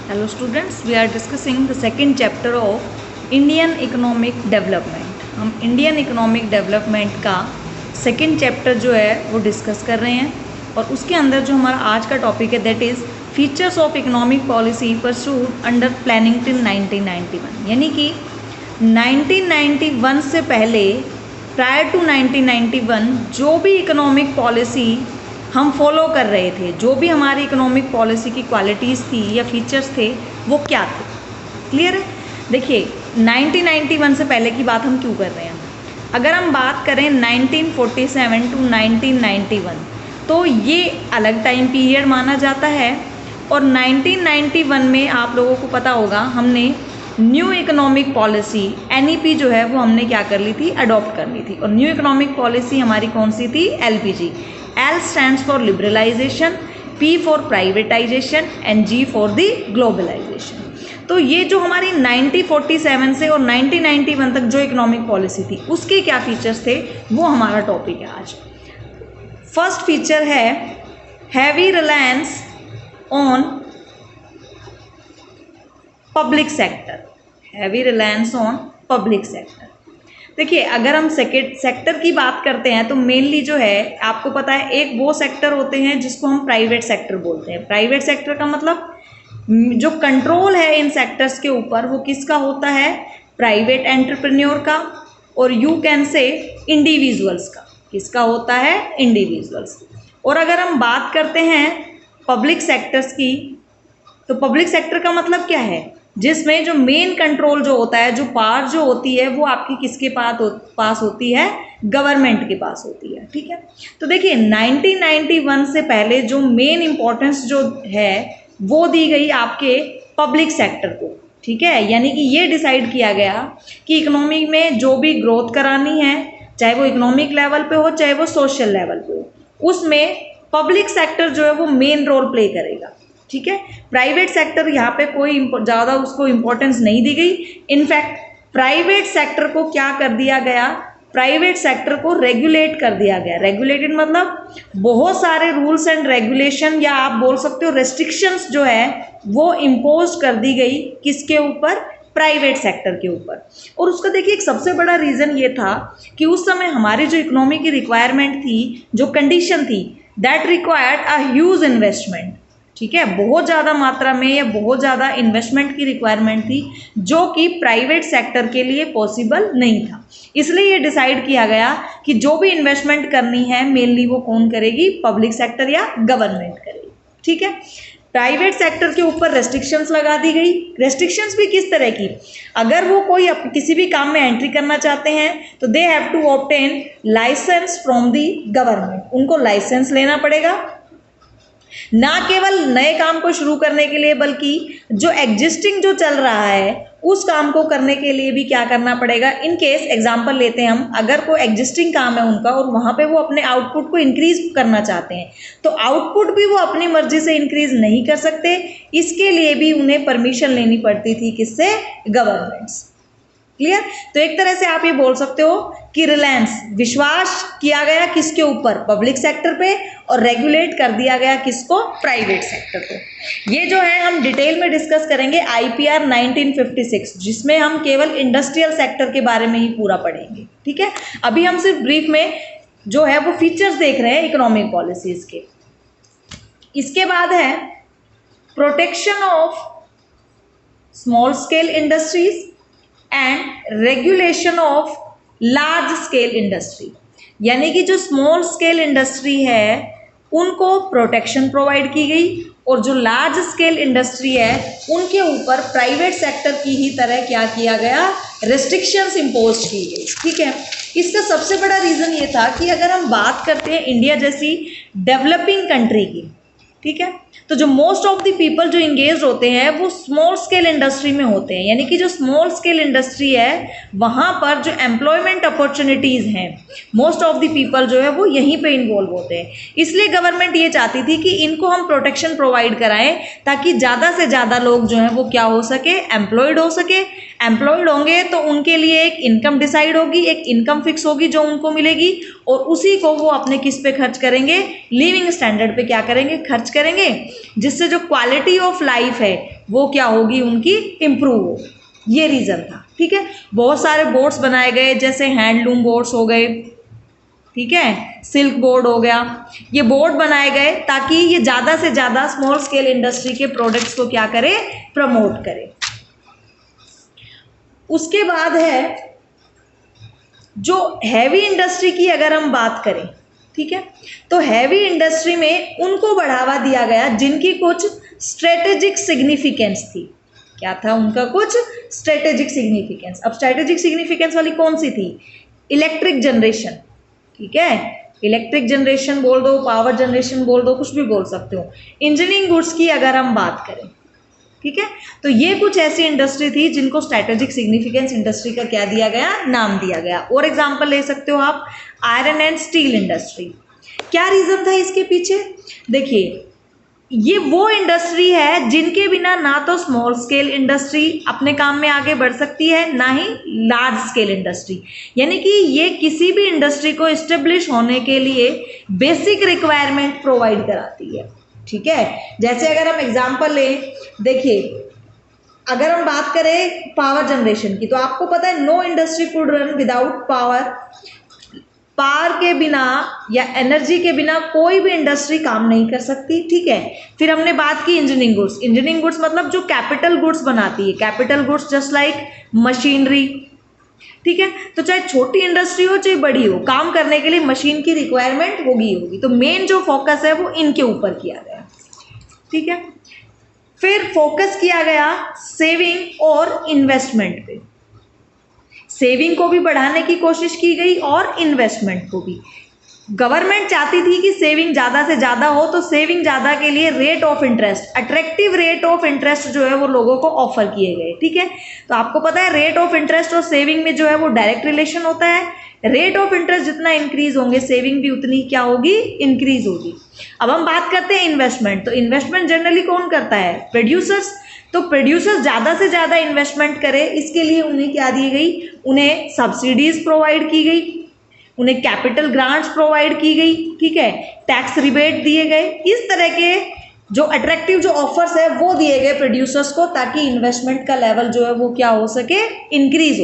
Hello students, we are discussing the second chapter of Indian Economic Development. हम Indian economic development का second chapter जो है वो discuss कर रहे हैं और उसके अंदर जो हमारा आज का टॉपिक है that is features of economic policy pursued under planning till 1991। यानी कि 1991 से पहले प्रायर टू 1991 जो भी इकोनॉमिक पॉलिसी हम फॉलो कर रहे थे, जो भी हमारी इकोनॉमिक पॉलिसी की क्वालिटीज़ थी या फीचर्स थे वो क्या थे। क्लियर है? देखिए 1991 से पहले की बात हम क्यों कर रहे हैं। अगर हम बात करें 1947 टू 1991 तो ये अलग टाइम पीरियड माना जाता है और 1991 में आप लोगों को पता होगा हमने न्यू इकोनॉमिक पॉलिसी NEP जो है वो हमने क्या कर ली थी, अडॉप्ट कर ली थी। और न्यू इकोनॉमिक पॉलिसी हमारी कौन सी थी, LPG। L stands for liberalization, P for privatization and G for the globalization। तो ये जो हमारी 1947 से और 1991 तक जो इकोनॉमिक पॉलिसी थी उसके क्या फीचर्स थे वो हमारा टॉपिक है आज। फर्स्ट फीचर है heavy reliance on public sector. Heavy reliance on public sector. देखिए अगर हम सेक्टर की बात करते हैं तो मेनली जो है आपको पता है एक वो सेक्टर होते हैं जिसको हम प्राइवेट सेक्टर बोलते हैं। प्राइवेट सेक्टर का मतलब जो कंट्रोल है इन सेक्टर्स के ऊपर वो किसका होता है, प्राइवेट एंटरप्रेन्योर का, और यू कैन से इंडिविजुअल्स का। किसका होता है, इंडिविजुअल्स। और अगर हम बात करते हैं पब्लिक सेक्टर्स की तो पब्लिक सेक्टर का मतलब क्या है, जिसमें जो मेन कंट्रोल जो होता है, जो पावर जो होती है वो आपकी किसके पास होती है, गवर्नमेंट के पास होती है। ठीक है, तो देखिए 1991 से पहले जो मेन इम्पोर्टेंस जो है वो दी गई आपके पब्लिक सेक्टर को। ठीक है, यानी कि ये डिसाइड किया गया कि इकोनॉमी में जो भी ग्रोथ करानी है, चाहे वो इकोनॉमिक लेवल पे हो चाहे वो सोशल लेवल पे हो, उसमें पब्लिक सेक्टर जो है वो मेन रोल प्ले करेगा। ठीक है, प्राइवेट सेक्टर यहाँ पे कोई ज़्यादा उसको इम्पोर्टेंस नहीं दी गई। इनफैक्ट प्राइवेट सेक्टर को क्या कर दिया गया, प्राइवेट सेक्टर को रेगुलेट कर दिया गया। रेगुलेटेड मतलब बहुत सारे रूल्स एंड रेगुलेशन या आप बोल सकते हो रेस्ट्रिक्शंस जो है वो इम्पोज कर दी गई किसके ऊपर, प्राइवेट सेक्टर के ऊपर। और उसका देखिए एक सबसे बड़ा रीज़न ये था कि उस समय हमारी जो इकोनॉमी की रिक्वायरमेंट थी, जो कंडीशन थी, that required a huge investment. ठीक है, बहुत ज़्यादा मात्रा में या बहुत ज़्यादा इन्वेस्टमेंट की रिक्वायरमेंट थी जो कि प्राइवेट सेक्टर के लिए पॉसिबल नहीं था। इसलिए ये डिसाइड किया गया कि जो भी इन्वेस्टमेंट करनी है मेनली वो कौन करेगी, पब्लिक सेक्टर या गवर्नमेंट करेगी। ठीक है, प्राइवेट सेक्टर के ऊपर रेस्ट्रिक्शंस लगा दी गई। रेस्ट्रिक्शंस भी किस तरह की, अगर वो कोई किसी भी काम में एंट्री करना चाहते हैं तो they have to obtain license from the government. उनको लाइसेंस लेना पड़ेगा, ना केवल नए काम को शुरू करने के लिए बल्कि जो एग्जिस्टिंग जो चल रहा है उस काम को करने के लिए भी क्या करना पड़ेगा। इन केस एग्जांपल लेते हैं हम, अगर कोई एग्जिस्टिंग काम है उनका और वहाँ पे वो अपने आउटपुट को इंक्रीज करना चाहते हैं तो आउटपुट भी वो अपनी मर्जी से इंक्रीज नहीं कर सकते। इसके लिए भी उन्हें परमिशन लेनी पड़ती थी किससे, गवर्नमेंट्स। क्लियर? तो एक तरह से आप ये बोल सकते हो कि रिलायंस विश्वास किया गया किसके ऊपर, पब्लिक सेक्टर पे, और रेगुलेट कर दिया गया किसको, प्राइवेट सेक्टर को। ये जो है हम डिटेल में डिस्कस करेंगे IPR 1956 जिसमें हम केवल इंडस्ट्रियल सेक्टर के बारे में ही पूरा पढ़ेंगे। ठीक है, अभी हम सिर्फ ब्रीफ में जो है वो फीचर्स देख रहे हैं इकोनॉमिक पॉलिसीज के। इसके बाद है protection of small scale industries and regulation of large scale industry. यानी कि जो स्मॉल स्केल इंडस्ट्री है उनको प्रोटेक्शन प्रोवाइड की गई और जो लार्ज स्केल इंडस्ट्री है उनके ऊपर प्राइवेट सेक्टर की ही तरह क्या किया गया, रेस्ट्रिक्शंस इम्पोज की गई। ठीक है, इसका सबसे बड़ा रीज़न ये था कि अगर हम बात करते हैं इंडिया जैसी डेवलपिंग कंट्री की, ठीक है, तो जो मोस्ट ऑफ द पीपल जो इंगेज होते हैं वो स्मॉल स्केल इंडस्ट्री में होते हैं। यानी कि जो स्मॉल स्केल इंडस्ट्री है वहाँ पर जो एम्प्लॉयमेंट अपॉर्चुनिटीज़ हैं मोस्ट ऑफ द पीपल जो है वो यहीं पे इन्वॉल्व होते हैं। इसलिए गवर्नमेंट ये चाहती थी कि इनको हम प्रोटेक्शन प्रोवाइड कराएं ताकि ज़्यादा से ज़्यादा लोग जो हैं वो क्या हो सके, एम्प्लॉयड हो सके। एम्प्लॉयड होंगे तो उनके लिए एक इनकम डिसाइड होगी, एक इनकम फिक्स होगी जो उनको मिलेगी और उसी को वो अपने किस पे खर्च करेंगे, लिविंग स्टैंडर्ड पे क्या करेंगे, खर्च करेंगे। जिससे जो क्वालिटी ऑफ लाइफ है वो क्या होगी, उनकी इम्प्रूव हो। ये रीज़न था, ठीक है। बहुत सारे बोर्ड्स बनाए गए, जैसे हैंडलूम बोर्ड्स हो गए, ठीक है, सिल्क बोर्ड हो गया। ये बोर्ड बनाए गए ताकि ये ज़्यादा से ज़्यादा स्मॉल स्केल इंडस्ट्री के प्रोडक्ट्स को क्या करे, प्रमोट करे। उसके बाद है जो हैवी इंडस्ट्री की अगर हम बात करें, ठीक है, तो हैवी इंडस्ट्री में उनको बढ़ावा दिया गया जिनकी कुछ स्ट्रेटेजिक सिग्निफिकेंस थी। क्या था उनका कुछ स्ट्रेटेजिक सिग्निफिकेंस। अब स्ट्रेटेजिक सिग्निफिकेंस वाली कौन सी थी? इलेक्ट्रिक जनरेशन, ठीक है, इलेक्ट्रिक जनरेशन बोल दो, पावर जनरेशन बोल दो, कुछ भी बोल सकते हो। इंजीनियरिंग गुड्स की अगर हम बात करें, ठीक है, तो ये कुछ ऐसी इंडस्ट्री थी जिनको स्ट्रेटेजिक सिग्निफिकेंस इंडस्ट्री का क्या दिया गया, नाम दिया गया। और एग्जांपल ले सकते हो आप आयरन एंड स्टील इंडस्ट्री। क्या रीजन था इसके पीछे? देखिए, ये वो इंडस्ट्री है जिनके बिना ना तो स्मॉल स्केल इंडस्ट्री अपने काम में आगे बढ़ सकती है, ना ही लार्ज स्केल इंडस्ट्री। यानी कि ये किसी भी इंडस्ट्री को इस्टेब्लिश होने के लिए बेसिक रिक्वायरमेंट प्रोवाइड कराती है, ठीक है। जैसे अगर हम एग्जांपल लें, देखिए अगर हम बात करें पावर जनरेशन की, तो आपको पता है know industry could run without power. Power के बिना या एनर्जी के बिना कोई भी इंडस्ट्री काम नहीं कर सकती, ठीक है। फिर हमने बात की इंजीनियरिंग गुड्स। इंजीनियरिंग गुड्स मतलब जो कैपिटल गुड्स बनाती है, capital goods just like machinery, ठीक है। तो चाहे छोटी इंडस्ट्री हो चाहे बड़ी हो, काम करने के लिए मशीन की रिक्वायरमेंट होगी। तो मेन जो फोकस है वो इनके ऊपर किया गया, ठीक है। फिर फोकस किया गया सेविंग और इन्वेस्टमेंट पे। सेविंग को भी बढ़ाने की कोशिश की गई और इन्वेस्टमेंट को भी। गवर्नमेंट चाहती थी कि सेविंग ज़्यादा से ज़्यादा हो, तो सेविंग ज़्यादा के लिए rate of interest, attractive rate of interest जो है वो लोगों को ऑफर किए गए, ठीक है। तो आपको पता है रेट ऑफ इंटरेस्ट और सेविंग में जो है वो डायरेक्ट रिलेशन होता है। रेट ऑफ इंटरेस्ट जितना इंक्रीज होंगे, सेविंग भी उतनी क्या होगी, इंक्रीज होगी। अब हम बात करते हैं इन्वेस्टमेंट। तो इन्वेस्टमेंट जनरली कौन करता है? प्रोड्यूसर्स। तो प्रोड्यूसर्स ज़्यादा से ज़्यादा इन्वेस्टमेंट करे, इसके लिए उन्हें क्या दी गई, उन्हें सब्सिडीज प्रोवाइड की गई, उन्हें कैपिटल ग्रांट्स प्रोवाइड की गई, ठीक है, टैक्स रिबेट दिए गए। इस तरह के जो अट्रैक्टिव जो ऑफर्स है वो दिए गए प्रोड्यूसर्स को, ताकि इन्वेस्टमेंट का लेवल जो है वो क्या हो सके, इंक्रीज हो।